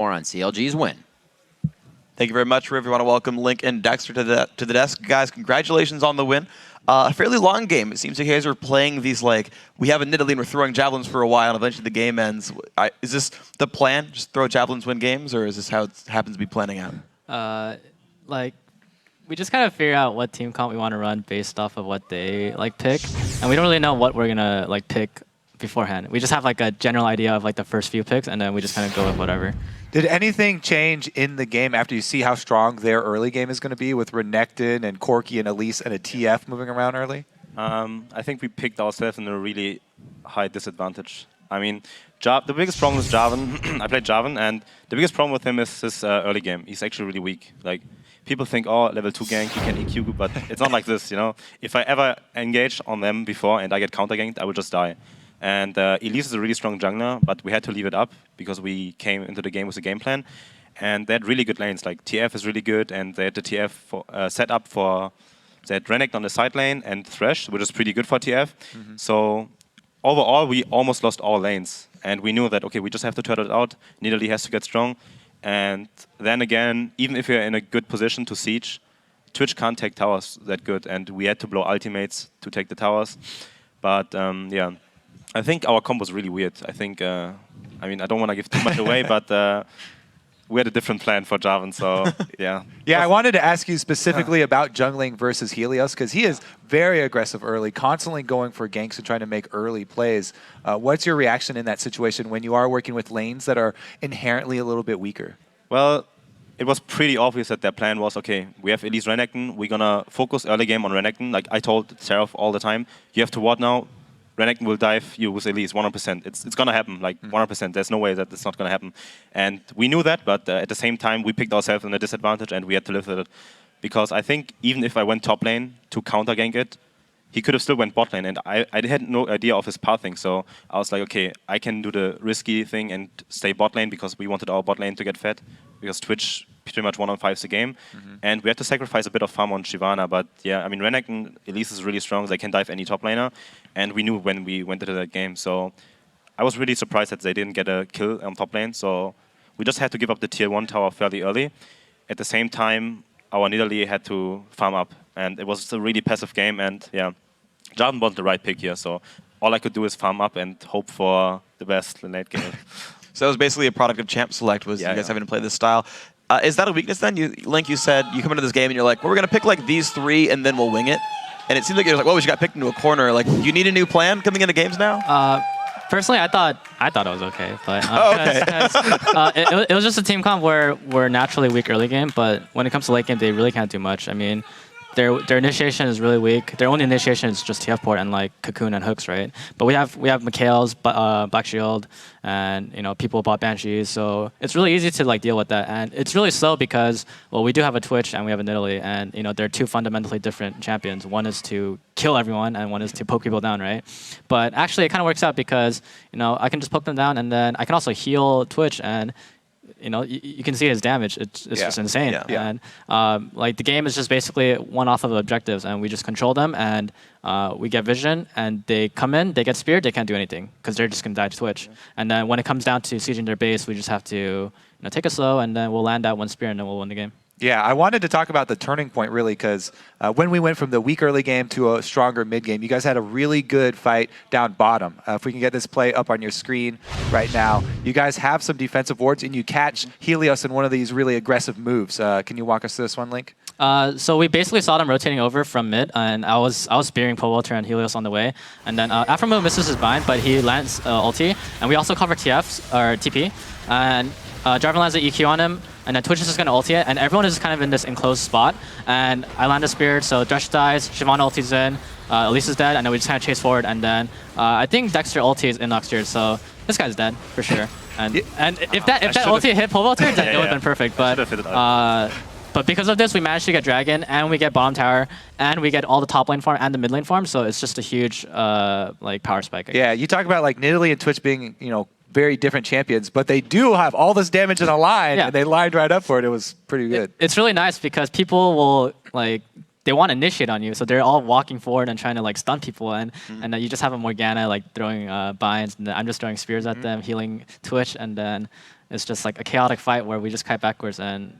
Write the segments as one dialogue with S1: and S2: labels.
S1: More on CLG's win.
S2: Thank you very much, Riv. We want to welcome Link and Dexter to the desk. Guys, congratulations on the win. A fairly long game. It seems like you guys are playing these, like, we have a Nidalee and we're throwing javelins for a while and eventually the game ends. Is this the plan? Just throw javelins, win games? Or is this how it happens to be planning out?
S3: We just kind of figure out what team comp we want to run based off of what they pick. And we don't really know what we're going to pick beforehand. We just have a general idea of the first few picks and then we just kind of go with whatever.
S4: Did anything change in the game after you see how strong their early game is going to be with Renekton and Corki and Elise and a TF moving around early?
S5: I think we picked ourselves in a really high disadvantage. I mean, the biggest problem is Jarvan. I played Jarvan, and the biggest problem with him is his early game. He's actually really weak. People think, oh, level 2 gank, you can EQ, but it's not like this, you know? If I ever engaged on them before and I get counter-ganked, I would just die. And Elise is a really strong jungler, but we had to leave it up because we came into the game with a game plan. And they had really good lanes, TF is really good, and they had the TF set up for, they had Renekton on the side lane and Thresh, which is pretty good for TF. So overall, we almost lost all lanes. And we knew that, okay, we just have to turtle it out. Nidalee has to get strong. And then again, even if you're in a good position to siege, Twitch can't take towers that good. And we had to blow ultimates to take the towers. But yeah. I think our comp was really weird. I think, I mean, I don't want to give too much away, but we had a different plan for Jarvan, so yeah.
S4: Yeah, I wanted to ask you specifically about jungling versus Helios, because he is very aggressive early, constantly going for ganks and trying to make early plays. What's your reaction in that situation when you are working with lanes that are inherently a little bit weaker?
S5: Well, it was pretty obvious that their plan was, okay, we have Elise Renekton, we're going to focus early game on Renekton. Like I told Seraph all the time, you have to ward now. Renekton will dive you with Elise 100%. It's going to happen, 100%. There's no way that it's not going to happen. And we knew that, but at the same time, we picked ourselves in a disadvantage and we had to live with it. Because I think even if I went top lane to counter gank it, he could have still went bot lane. And I had no idea of his pathing. So I was like, okay, I can do the risky thing and stay bot lane because we wanted our bot lane to get fed. Because Twitch pretty much 1-on-5s the game. And we had to sacrifice a bit of farm on Shyvana. But yeah, I mean, Renekton, Elise is really strong. They can dive any top laner. And we knew when we went into that game. So I was really surprised that they didn't get a kill on top lane. So we just had to give up the tier 1 tower fairly early. At the same time, our Nidalee had to farm up. And it was a really passive game. And yeah, Jarvan was the right pick here. So all I could do is farm up and hope for the best late game.
S2: So that was basically a product of champ select, was you guys having to play this style. Is that a weakness then? Link, you said you come into this game and you're like, well, we're going to pick these 3 and then we'll wing it. And it seems like you're like, well, we just got picked into a corner. Do you need a new plan coming into games now?
S3: Personally, I thought it was okay, but
S2: okay.
S3: it was just a team comp where we're naturally weak early game, but when it comes to late game, they really can't do much. I mean, their initiation is really weak. Their only initiation is just TF port and Cocoon and hooks, right? But we have Mikhail's Black Shield, and people bought Banshees, so it's really easy to deal with that. And it's really slow because we do have a Twitch and we have a Nidalee, and they're 2 fundamentally different champions. One is to kill everyone, and one is to poke people down, right? But actually, it kind of works out because I can just poke them down, and then I can also heal Twitch and. You can see his damage. It's just insane. And the game is just basically one off of objectives, and we just control them, and we get vision, and they come in, they get speared, they can't do anything because they're just gonna die to Twitch. And then when it comes down to sieging their base, we just have to take it slow, and then we'll land that one spear, and then we'll win the game.
S4: Yeah, I wanted to talk about the turning point, really, because when we went from the weak early game to a stronger mid game, you guys had a really good fight down bottom. If we can get this play up on your screen right now, you guys have some defensive wards, and you catch Helios in one of these really aggressive moves. Can you walk us through this one, Link?
S3: So we basically saw them rotating over from mid, and I was spearing Powelter and Helios on the way, and then Aframo misses his bind, but he lands ulti, and we also cover TFs, or TP, and Jarvan lands the EQ on him, and then Twitch is just going to ulti it, and everyone is kind of in this enclosed spot, and I land a spear, so Thresh dies, Shyvana ulti's in, Elise is dead, and then we just kind of chase forward, and then I think Dexter ulti is in Oxtier, so this guy's dead, for sure. And if that ulti hit Powelter, then it would have been perfect, but because of this, we managed to get Dragon, and we get bottom tower, and we get all the top lane farm and the mid lane farm, so it's just a huge power spike.
S4: Yeah, you talk about Nidalee and Twitch being, very different champions, but they do have all this damage in a line, and they lined right up for it. It was pretty good.
S3: It's really nice because people will, they want to initiate on you, so they're all walking forward and trying to stun people, and you just have a Morgana throwing binds, and I'm just throwing spears at them, healing Twitch, and then It's just like a chaotic fight where we just kite backwards and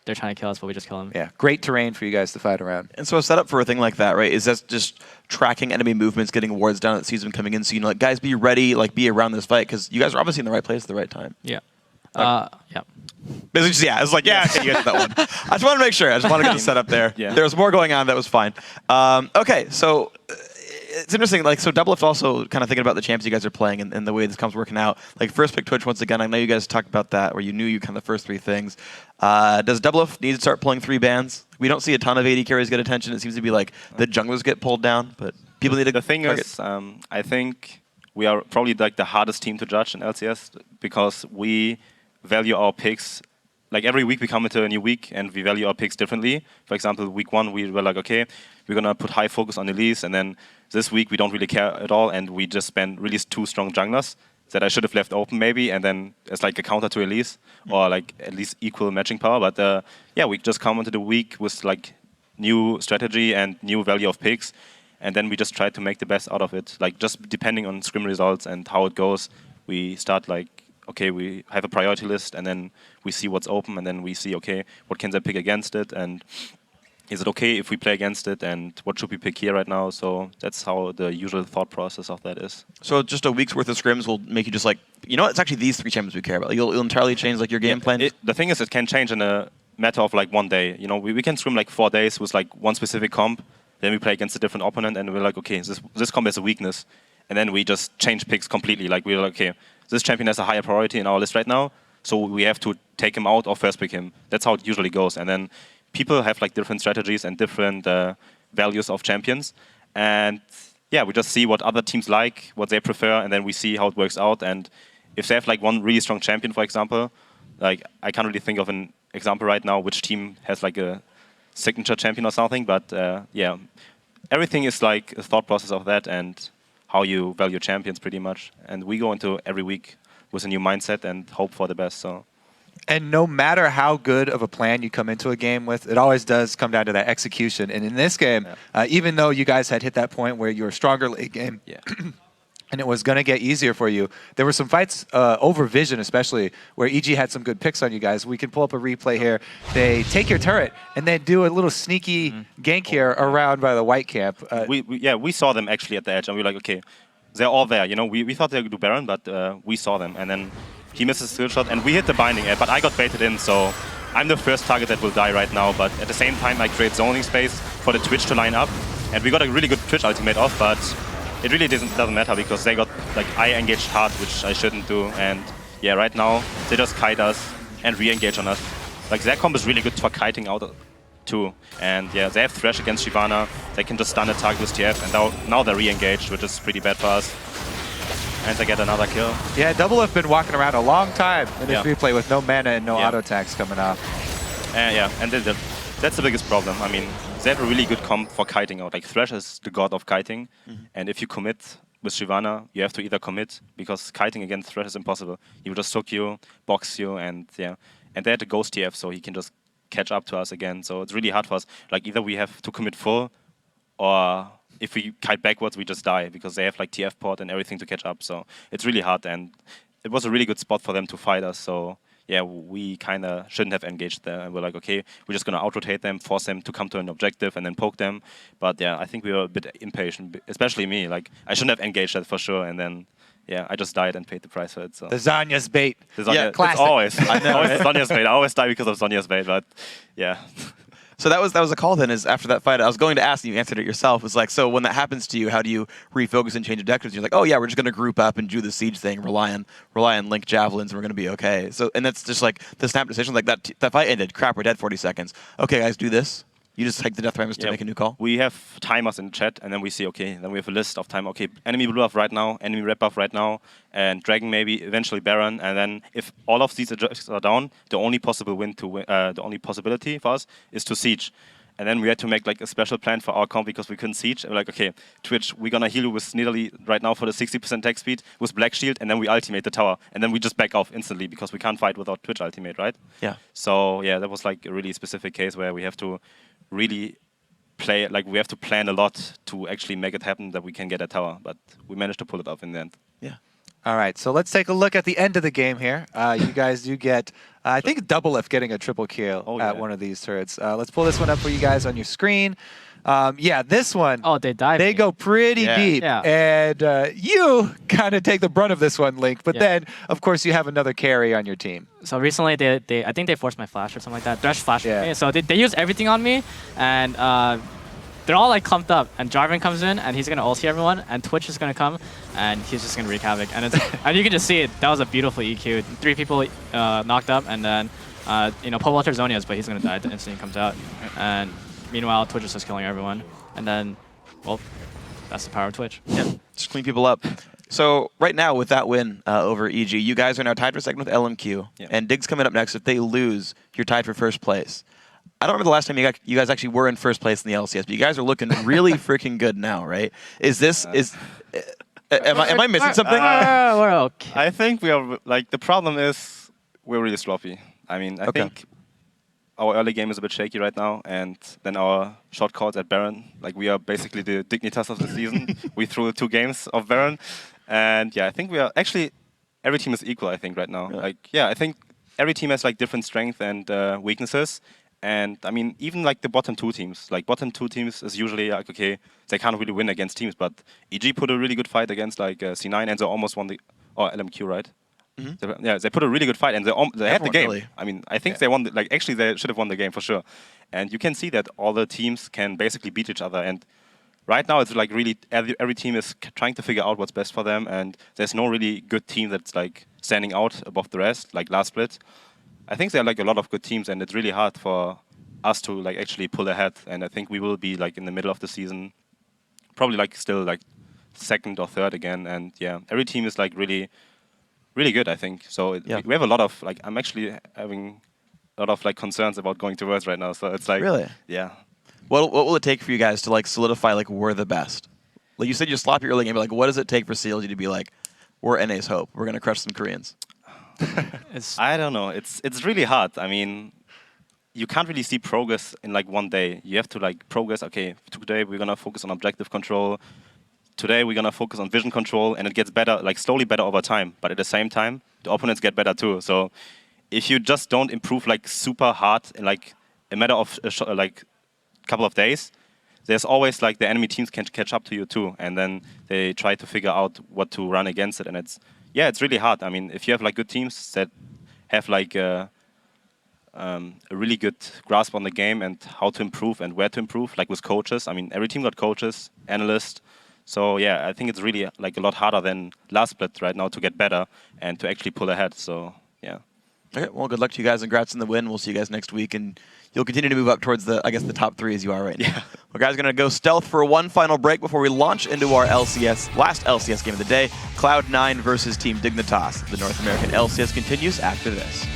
S3: they're trying to kill us, but we just kill them.
S4: Yeah, great terrain for you guys to fight around.
S2: And so a setup for a thing like that, right, is that just tracking enemy movements, getting wards down, that sees them coming in, so you know, like, guys, be ready, like, be around this fight, because you guys are obviously in the right place at the right time.
S3: Yeah. Yeah.
S2: Basically, just, yeah, it's like, yeah, okay, you guys did that one. I just want to make sure. I just want to get the setup there.
S5: Yeah.
S2: There was more going on. That was fine. Okay, so it's interesting. Like, so Double Lift also kind of thinking about the champs you guys are playing and the way this comes working out. Like, first pick Twitch once again. I know you guys talked about that, where you knew you kind of the first 3 things. Does Double Lift need to start pulling 3 bans? We don't see a ton of AD carries get attention. It seems to be like the junglers get pulled down, but people need to.
S5: The thing is, I think we are probably like the hardest team to judge in LCS because we value our picks. Like every week we come into a new week and we value our picks differently. For example, week 1 we were like, okay, we're gonna put high focus on Elise, and then this week we don't really care at all, and we just release 2 strong junglers that I should have left open maybe, and then it's like a counter to Elise or like at least equal matching power. But yeah, we just come into the week with like new strategy and new value of picks, and then we just try to make the best out of it. Like just depending on scrim results and how it goes, we start like, okay, we have a priority list, and then we see what's open, and then we see, okay, what can they pick against it, and is it okay if we play against it, and what should we pick here right now? So that's how the usual thought process of that is.
S2: So just a week's worth of scrims will make you just like, you know what, it's actually these 3 champions we care about. You'll entirely change like your game plan?
S5: The thing is, it can change in a matter of like 1 day. You know, we can scrim like 4 days with like one specific comp, then we play against a different opponent, and we're like, okay, this comp has a weakness. And then we just change picks completely. Like we're like, okay, this champion has a higher priority in our list right now, so we have to take him out or first pick him. That's how it usually goes. And then people have like different strategies and different values of champions. And yeah, we just see what other teams like, what they prefer, and then we see how it works out. And if they have like one really strong champion, for example, like I can't really think of an example right now which team has like a signature champion or something. But yeah, everything is like a thought process of that and how you value champions pretty much. And we go into every week with a new mindset and hope for the best. So.
S4: And no matter how good of a plan you come into a game with, it always does come down to that execution. And in this game, even though you guys had hit that point where you were stronger late game, and it was going to get easier for you, there were some fights over vision, especially, where EG had some good picks on you guys. We can pull up a replay here. They take your turret, and they do a little sneaky gank here around by the white camp.
S5: We saw them actually at the edge, and we were like, okay, they're all there. You know, we thought they would do Baron, but we saw them. And then he misses a skill shot, and we hit the binding, but I got baited in, so I'm the first target that will die right now. But at the same time, I create zoning space for the Twitch to line up, and we got a really good Twitch ultimate off, but it really doesn't matter because they got, like, I engaged hard, which I shouldn't do. And yeah, right now, they just kite us and re-engage on us. Like, their comp is really good for kiting out too. And yeah, they have Thresh against Shyvana. They can just stun a target with TF, and now they're re-engaged, which is pretty bad for us. And they get another kill.
S4: Yeah, Double have been walking around a long time in this replay with no mana and no auto attacks coming off.
S5: Yeah, and that's the biggest problem. I mean, they have a really good comp for kiting out. Like, Thresh is the god of kiting, and if you commit with Shyvana, you have to either commit, because kiting against Thresh is impossible. He will just hook you, box you, and yeah. And they had a ghost TF, so he can just catch up to us again. So it's really hard for us. Like, either we have to commit full, or if we kite backwards, we just die, because they have like TF port and everything to catch up. So it's really hard, and it was a really good spot for them to fight us. So yeah, we kind of shouldn't have engaged there. And we're like, okay, we're just going to out-rotate them, force them to come to an objective, and then poke them. But yeah, I think we were a bit impatient, especially me. Like, I shouldn't have engaged that for sure. And then, yeah, I just died and paid the price for it. So.
S4: The Zanya's bait.
S5: Yeah,
S4: classic.
S5: It's always. I know. Always Zanya's bait. I always die because of Zanya's bait, but yeah.
S2: So that was a call then, is after that fight. I was going to ask, and you answered it yourself. It's like, so when that happens to you, how do you refocus and change objectives? You're like, oh yeah, we're just going to group up and do the siege thing, rely on Link javelins, and we're going to be okay. So, and that's just like the snap decision. Like that fight ended. Crap, we're dead 40 seconds. Okay, guys, do this. You just take the death premise to make a new call?
S5: We have timers in chat, and then we see, okay, then we have a list of time. Okay, enemy blue buff right now, enemy red buff right now, and Dragon maybe, eventually Baron. And then if all of these objectives are down, the only possibility for us is to siege. And then we had to make like a special plan for our comp because we couldn't siege. And we're like, okay, Twitch, we're gonna heal you with Nidalee right now for the 60% attack speed with Black Shield, and then we ultimate the tower. And then we just back off instantly because we can't fight without Twitch ultimate, right?
S2: Yeah.
S5: So yeah, that was like a really specific case where we have to really play, like we have to plan a lot to actually make it happen that we can get a tower. But we managed to pull it off in the end.
S2: Yeah.
S4: All right, so let's take a look at the end of the game here. You guys do get, I think, double if getting a triple kill at one of these turrets. Let's pull this one up for you guys on your screen. Yeah, this one.
S3: Oh, they dive.
S4: They go pretty deep, and you kind of take the brunt of this one, Link. But then, of course, you have another carry on your team.
S3: So recently, I think they forced my flash or something like that. Thresh flashed me. So they use everything on me, and they're all like clumped up. And Jarvan comes in, and he's gonna ulti everyone, and Twitch is gonna come, and he's just gonna wreak havoc. And it's and you can just see it. That was a beautiful EQ. 3 people knocked up, and then Paul Walter Zonias, but he's gonna die the instant he comes out. And meanwhile, Twitch is just killing everyone. And then, well, that's the power of Twitch.
S2: Yeah, just clean people up. So right now, with that win over EG, you guys are now tied for second with LMQ. And Dig's coming up next. If they lose, you're tied for first place. I don't remember the last time you guys actually were in first place in the LCS, but you guys are looking really freaking good now, right? Is this am I missing something?
S3: We're okay.
S5: I think we are like the problem is we're really sloppy. I mean, I think our early game is a bit shaky right now, and then our short calls at Baron, like we are basically the Dignitas of the season. We threw 2 games of Baron, and yeah, I think we are actually every team is equal. I think right now, I think every team has like different strengths and weaknesses. And I mean, even like the bottom 2 teams, like bottom 2 teams is usually like, okay, they can't really win against teams, but EG put a really good fight against like C9, and they almost won the, or LMQ, right? They put a really good fight, and they had the game. Really. I mean, I think they won. Actually, they should have won the game for sure. And you can see that all the teams can basically beat each other. And right now, it's like really every team is trying to figure out what's best for them. And there's no really good team that's like standing out above the rest. Like last split, I think there are like a lot of good teams, and it's really hard for us to like actually pull ahead. And I think we will be like in the middle of the season, probably like still like second or third again. And yeah, every team is like really good, I think. So we have a lot of like, I'm actually having a lot of like concerns about going to Worlds right now. So it's like, yeah.
S2: What will it take for you guys to like solidify like we're the best? Like you said, you sloppy early game, but like what does it take for CLG to be like, we're NA's hope, we're gonna crush some Koreans?
S5: I don't know. It's really hard. I mean, you can't really see progress in like one day. You have to like progress. Okay, today we're gonna focus on objective control. Today we're gonna focus on vision control, and it gets better, like slowly better over time. But at the same time, the opponents get better too. So if you just don't improve like super hard in like a matter of like couple of days, there's always like the enemy teams can catch up to you too, and then they try to figure out what to run against it, and it's really hard. I mean, if you have like good teams that have like a really good grasp on the game and how to improve and where to improve, like with coaches. I mean, every team got coaches, analysts. So yeah, I think it's really like a lot harder than last split right now to get better and to actually pull ahead. So yeah.
S2: Okay, well, good luck to you guys. Congrats on the win. We'll see you guys next week, and you'll continue to move up towards the, I guess, the top 3 as you are right now.
S5: Yeah.
S2: Well, guys, going to go stealth for one final break before we launch into our LCS, last LCS game of the day, Cloud9 versus Team Dignitas. The North American LCS continues after this.